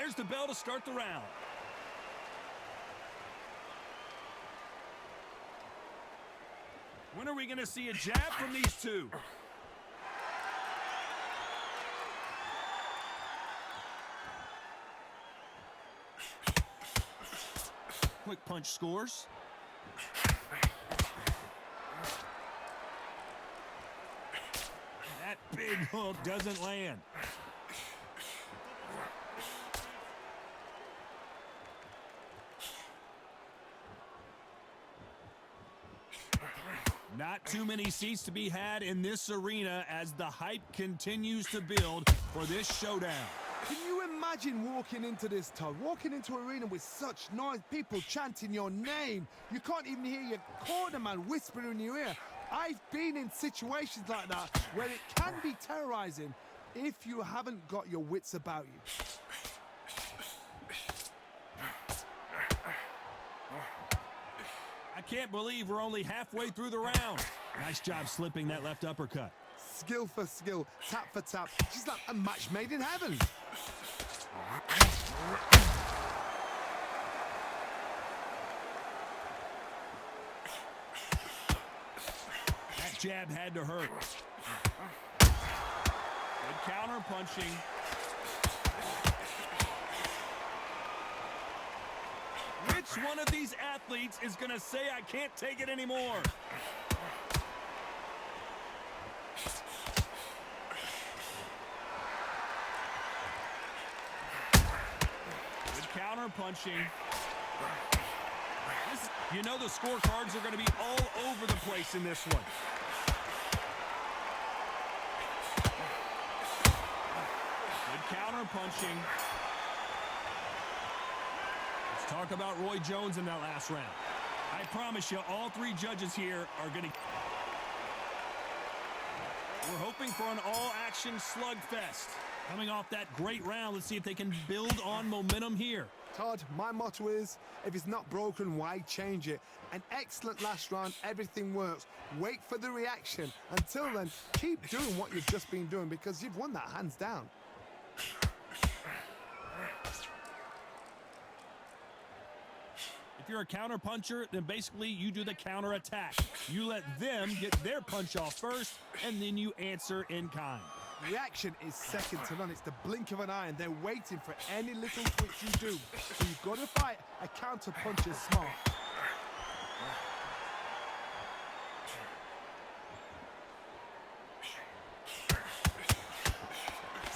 There's the bell to start the round. When are we going to see a jab from these two? Quick punch scores. That big hook doesn't land. Not too many seats to be had in this arena as the hype continues to build for this showdown. Can you imagine walking into this, Todd? Walking into an arena with such noise, people chanting your name. You can't even hear your cornerman whispering in your ear. I've been in situations like that where it can be terrorizing if you haven't got your wits about you. I can't believe we're only halfway through the round. Nice job slipping that left uppercut. Skill for skill, tap for tap, just like a match made in heaven. That jab had to hurt. Good counter punching. Which one of these athletes is going to say, I can't take it anymore? Good counter punching. You know the scorecards are going to be all over the place in this one. Good counter punching. Talk about Roy Jones in that last round. I promise you, all three judges here are going to... We're hoping for an all-action slugfest. Coming off that great round, let's see if they can build on momentum here. Todd, my motto is, if it's not broken, why change it? An excellent last round, everything works. Wait for the reaction. Until then, keep doing what you've just been doing because you've won that hands down. If you're a counter puncher, then basically you do the counter attack. You let them get their punch off first, and then you answer in kind. Reaction is second to none. It's the blink of an eye, and they're waiting for any little twitch you do. So you've got to fight a counter puncher smart.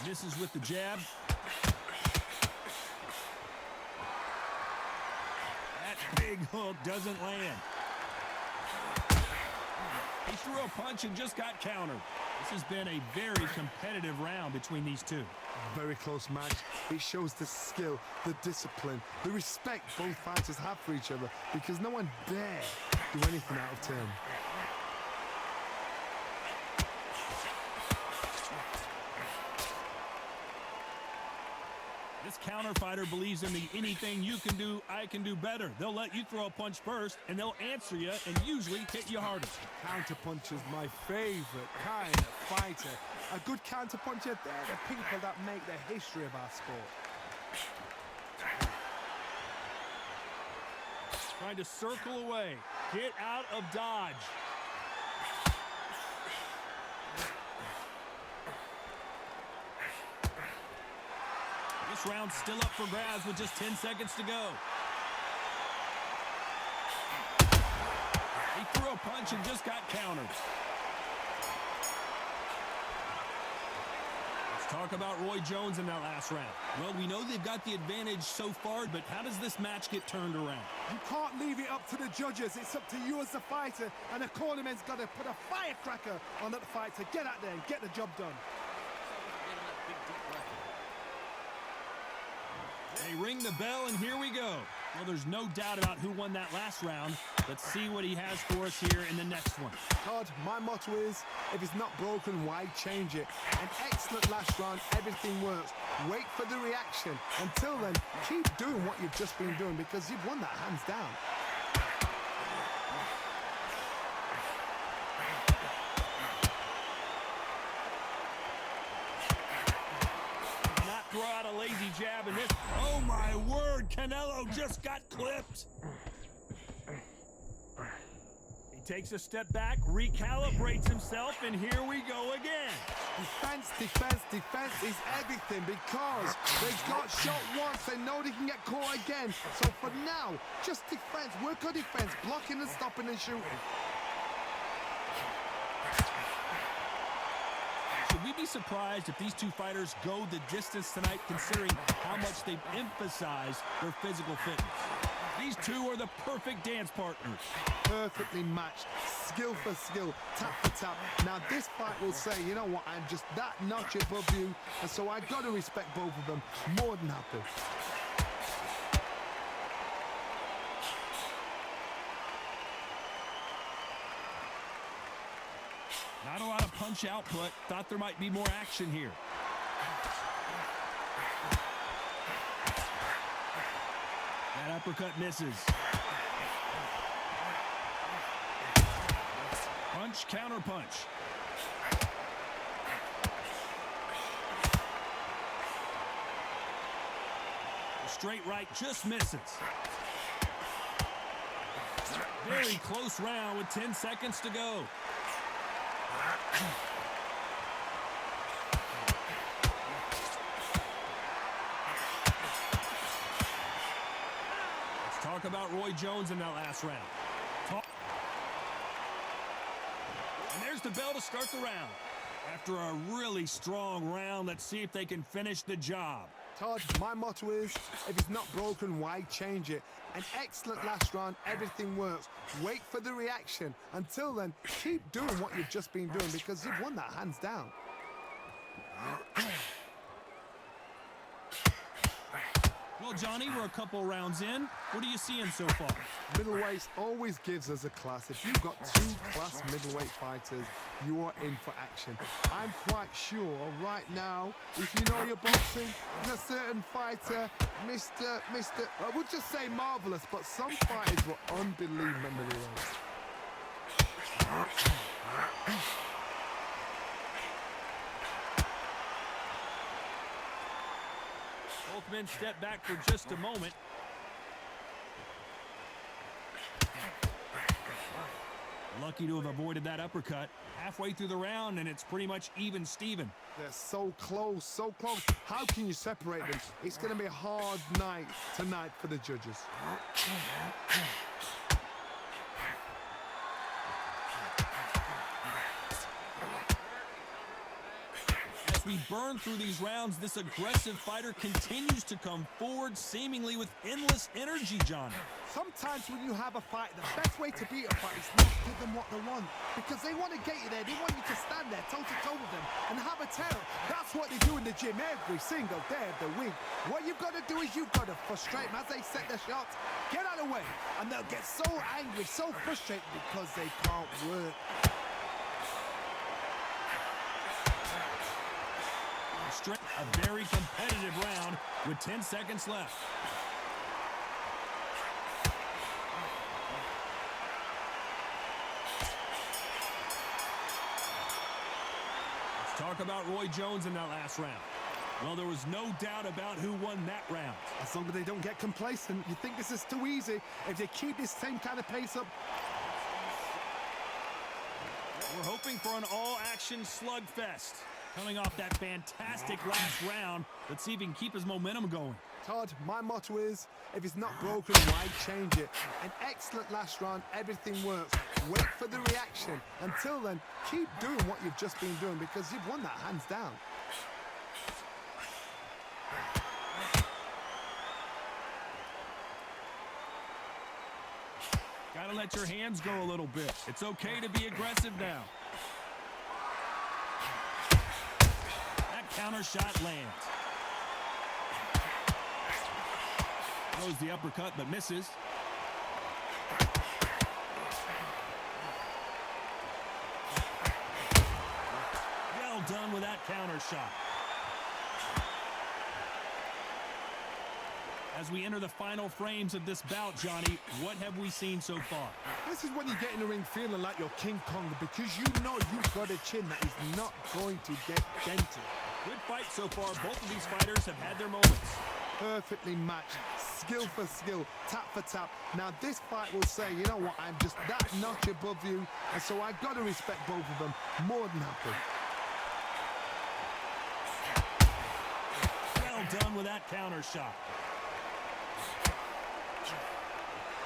Misses with the jab. Big hook doesn't land. He threw a punch and just got countered. This has been a very competitive round between these two. Very close match. It shows the skill, the discipline, the respect both fighters have for each other because no one dare do anything out of turn. This counter fighter believes in the anything you can do, I can do better. They'll let you throw a punch first, and they'll answer you and usually hit you harder. Counter puncher's my favorite kind of fighter. A good counter puncher, they're the people that make the history of our sport. Trying to circle away. Get out of dodge. This round's still up for grabs with just 10 seconds to go. He threw a punch and just got countered. Let's talk about Roy Jones in that last round. Well, we know they've got the advantage so far, but how does this match get turned around? You can't leave it up to the judges. It's up to you as the fighter, and the cornerman's got to put a firecracker on that fight to get out there and get the job done. They ring the bell, and here we go. Well, there's no doubt about who won that last round. Let's see what he has for us here in the next one. Todd, my motto is, if it's not broken, why change it? An excellent last round, everything works. Wait for the reaction. Until then, keep doing what you've just been doing because you've won that hands down. throw out a lazy jab, and this, oh my word, Canelo just got clipped. He takes a step back, recalibrates himself, and here we go again. Defense, defense, defense is everything because they got shot once. They know they can get caught again. So for now, just defense. Work on defense, blocking and stopping and shooting. Should we be surprised if these two fighters go the distance tonight, considering how much they've emphasized their physical fitness? These two are the perfect dance partners. Perfectly matched, skill for skill, tap for tap. Now this fight will say, you know what, I'm just that notch above you, and so I got to respect both of them. More than happy. Not a lot of punch output. Thought there might be more action here. That uppercut misses. Punch, counter punch. The straight right just misses. Very close round with 10 seconds to go. Let's talk about Roy Jones in that last round. And there's the bell to start the round. After a really strong round, let's see if they can finish the job. Todd, my motto is, if it's not broken, why change it? An excellent last round, everything works. Wait for the reaction. Until then, keep doing what you've just been doing because you've won that hands down. Well, Johnny, we're a couple rounds in. What are you seeing so far? Middleweights always gives us a class. If you've got two class middleweight fighters, you are in for action. I'm quite sure right now, if you know your boxing, there's a certain fighter, Mr. I would just say marvelous, but some fighters were unbelievable middleweights. Both men step back for just a moment. Lucky to have avoided that uppercut. Halfway through the round, and it's pretty much even Steven. They're so close, so close. How can you separate them? It's going to be a hard night tonight for the judges. As we burn through these rounds, this aggressive fighter continues to come forward, seemingly with endless energy, John. Sometimes when you have a fight, the best way to beat a fight is not give them what they want. Because they want to get you there. They want you to stand there toe-to-toe with them and have a terror. That's what they do in the gym every single day of the week. What you've got to do is you've got to frustrate them as they set their shots. Get out of the way. And they'll get so angry, so frustrated because they can't work. A very competitive round with 10 seconds left. Let's talk about Roy Jones in that last round. Well, there was no doubt about who won that round. As long as they don't get complacent, you think this is too easy. If they keep this same kind of pace up. We're hoping for an all-action slugfest. Coming off that fantastic last round, let's see if he can keep his momentum going. Todd, my motto is, if it's not broken, why change it? An excellent last round, everything works. Wait for the reaction. Until then, keep doing what you've just been doing because you've won that hands down. Gotta let your hands go a little bit. It's okay to be aggressive now. Counter shot lands. Throws the uppercut but misses. Well done with that counter shot. As we enter the final frames of this bout, Johnny, what have we seen so far? This is when you get in the ring feeling like you're King Kong because you know you've got a chin that is not going to get dented. Good fight so far. Both of these fighters have had their moments. Perfectly matched, skill for skill, tap for tap. Now this fight will say, you know what, I'm just that notch above you, and so I got to respect both of them. More than happy. Well done with that counter shot.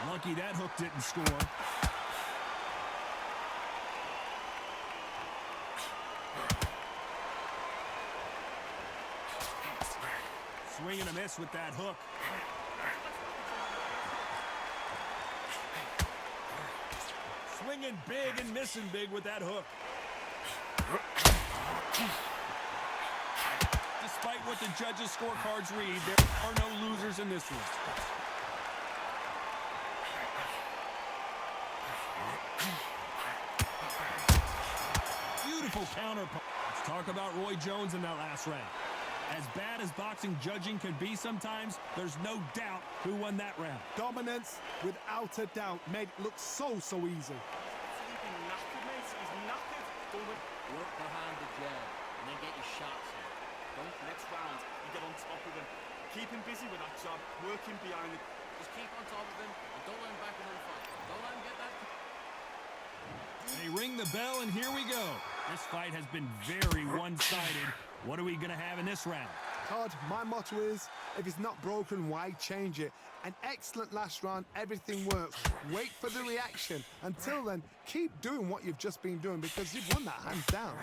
Lucky that hook didn't score. Swing and a miss with that hook. Swinging big and missing big with that hook. Despite what the judges' scorecards read, there are no losers in this one. Beautiful counter punch. Let's talk about Roy Jones in that last round. As bad as boxing judging can be sometimes, there's no doubt who won that round. Dominance, without a doubt, made it look so easy. Sleeping knackered, mate. He's knackered. Work behind the jab and then get your shots in. Don't. Next round, you get on top of him. Keep him busy with that jab. Work him behind the... Just keep on top of him and don't let him back into the fight. Don't let him get that. They ring the bell, and here we go. This fight has been very one-sided. What are we going to have in this round? Todd, my motto is, if it's not broken, why change it? An excellent last round, everything works. Wait for the reaction. Until then, keep doing what you've just been doing because you've won that hands down.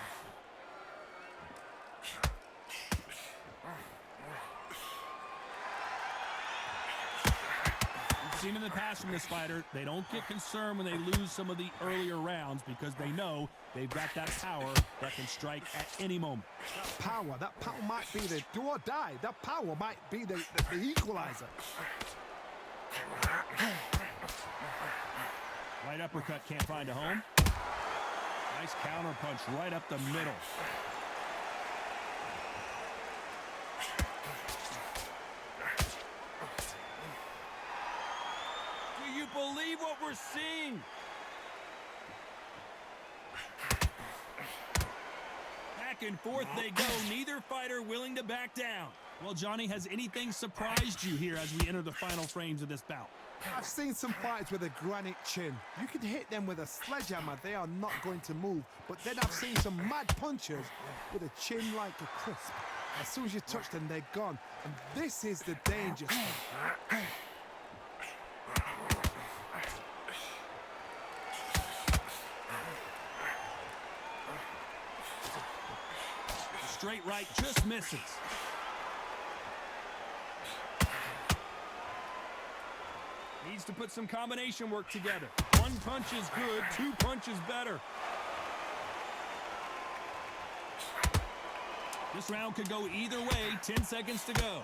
We've seen in the past from this fighter, they don't get concerned when they lose some of the earlier rounds because they know they've got that power that can strike at any moment. That power might be the do or die. That power might be the equalizer. Right uppercut can't find a home. Nice counter punch right up the middle. Do you believe what we're seeing? Back and forth they go, neither fighter willing to back down. Well, Johnny, has anything surprised you here as we enter the final frames of this bout? I've seen some fighters with a granite chin. You can hit them with a sledgehammer, they are not going to move. But then I've seen some mad punchers with a chin like a crisp. As soon as you touch them, they're gone. And this is the danger. Straight right just misses. Needs to put some combination work together. One punch is good, two punches better. This round could go either way, 10 seconds to go.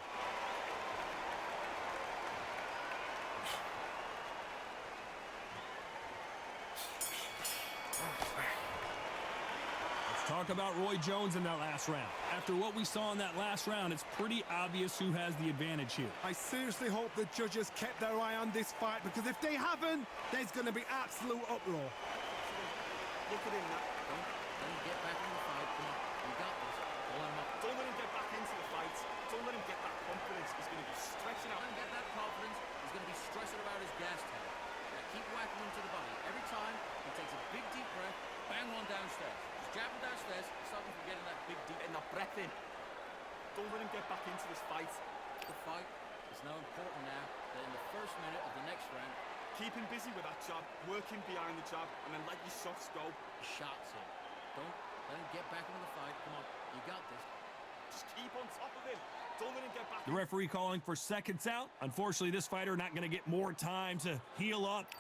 Talk about Roy Jones in that last round. After what we saw in that last round, it's pretty obvious who has the advantage here. I seriously hope the judges kept their eye on this fight because if they haven't, there's going to be absolute uproar. Look at him now. Don't let him get back in the fight. Come on. You got this. Pull him up. Don't let him get back into the fight. Don't let him get that confidence. He's going to be stretching out. Let him get that confidence. He's going to be stressing about his gas tank. Now keep whacking him to the body. Every time he takes a big deep breath, bang one downstairs. Just jab him downstairs. Stop him from getting that big deep. Getting that breath in. Don't let him get back into this fight. The fight is now important now that in the first minute of the next round, Keep him busy with that jab. Work him behind the jab and then let your shots go. shots in. Don't let him get back into the fight. Come on. You got this. Just keep on top of him. Don't let him get back. The referee calling for seconds out. Unfortunately, this fighter not going to get more time to heal up.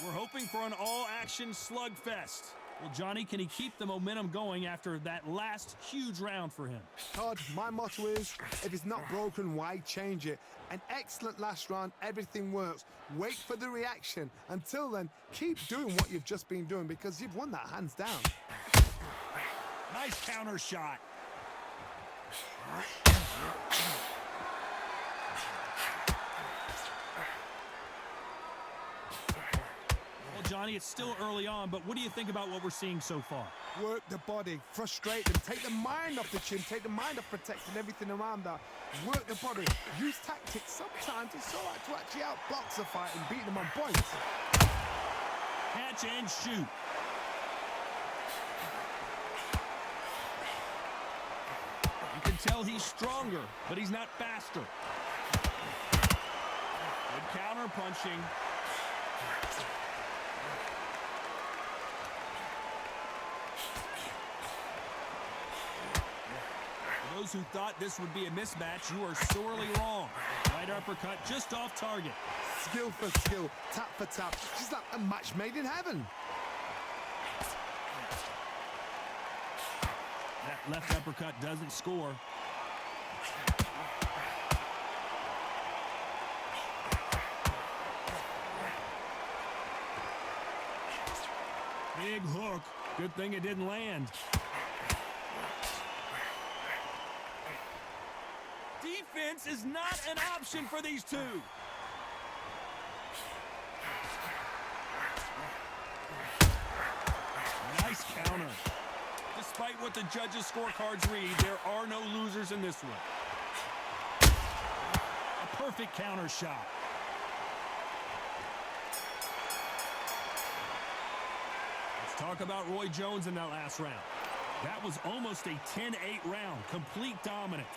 We're hoping for an all-action slugfest. Well, Johnny, can he keep the momentum going after that last huge round for him? Todd, my motto is, if it's not broken, why change it? An excellent last round, everything works. Wait for the reaction. Until then, keep doing what you've just been doing because you've won that hands down. Nice counter shot. Well, Johnny. It's still early on, but what do you think about what we're seeing so far? Work the body, frustrate them, take the mind off the chin, take the mind off protecting everything around that. Work the body, use tactics. Sometimes it's all right to actually outbox a fight and beat them on points. Catch and shoot. You can tell he's stronger, but he's not faster. Good counter punching. For those who thought this would be a mismatch, you are sorely wrong. Right uppercut just off target. Skill for skill, tap for tap. Just like a match made in heaven. That left uppercut doesn't score. Big hook. Good thing it didn't land. Defense is not an option for these two. Nice counter. Despite what the judges' scorecards read, there are no losers in this one. A perfect counter shot. Let's talk about Roy Jones in that last round. That was almost a 10-8 round, complete dominance.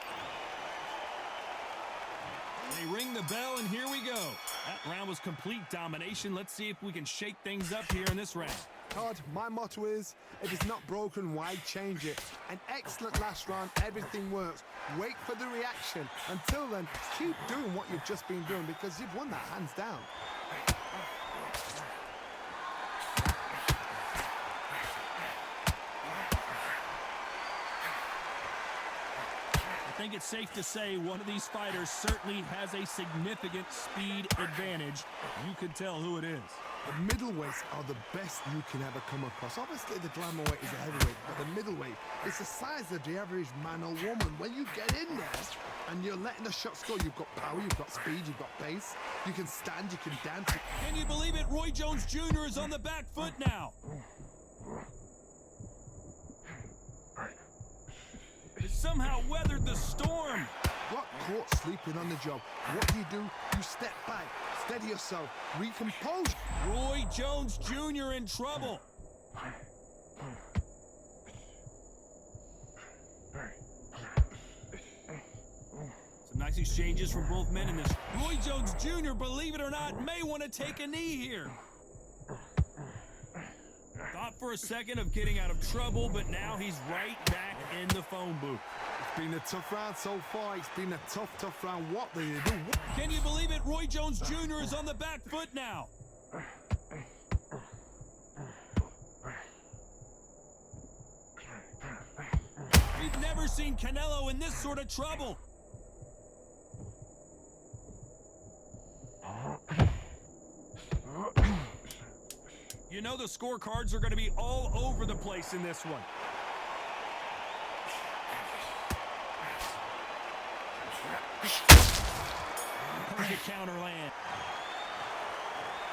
They ring the bell, and here we go. That round was complete domination. Let's see if we can shake things up here in this round. Todd, my motto is, if it's not broken, why change it? An excellent last round, everything works. Wait for the reaction. Until then, keep doing what you've just been doing because you've won that hands down. I think it's safe to say one of these fighters certainly has a significant speed advantage. You can tell who it is. The middleweights are the best you can ever come across. Obviously, the glamour weight is a heavyweight, but the middleweight is the size of the average man or woman. When you get in there and you're letting the shots go, you've got power, you've got speed, you've got pace. You can stand, you can dance. Can you believe it? Roy Jones Jr. is on the back foot now. He somehow weathered the storm. Got caught sleeping on the job. What do? You step back, steady yourself, recompose. Roy Jones Jr. in trouble. Some nice exchanges from both men in this. Roy Jones Jr., believe it or not, may want to take a knee here. Thought for a second of getting out of trouble, but now he's right back in the phone booth. It's been a tough round so far. It's been a tough round. What do you do? Can you believe it? Roy Jones Jr. is on the back foot now. We've never seen Canelo in this sort of trouble. You know the scorecards are going to be all over the place in this one. Perfect counter land.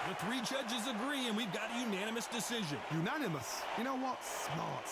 The three judges agree, and we've got a unanimous decision. Unanimous. You know what? Smart.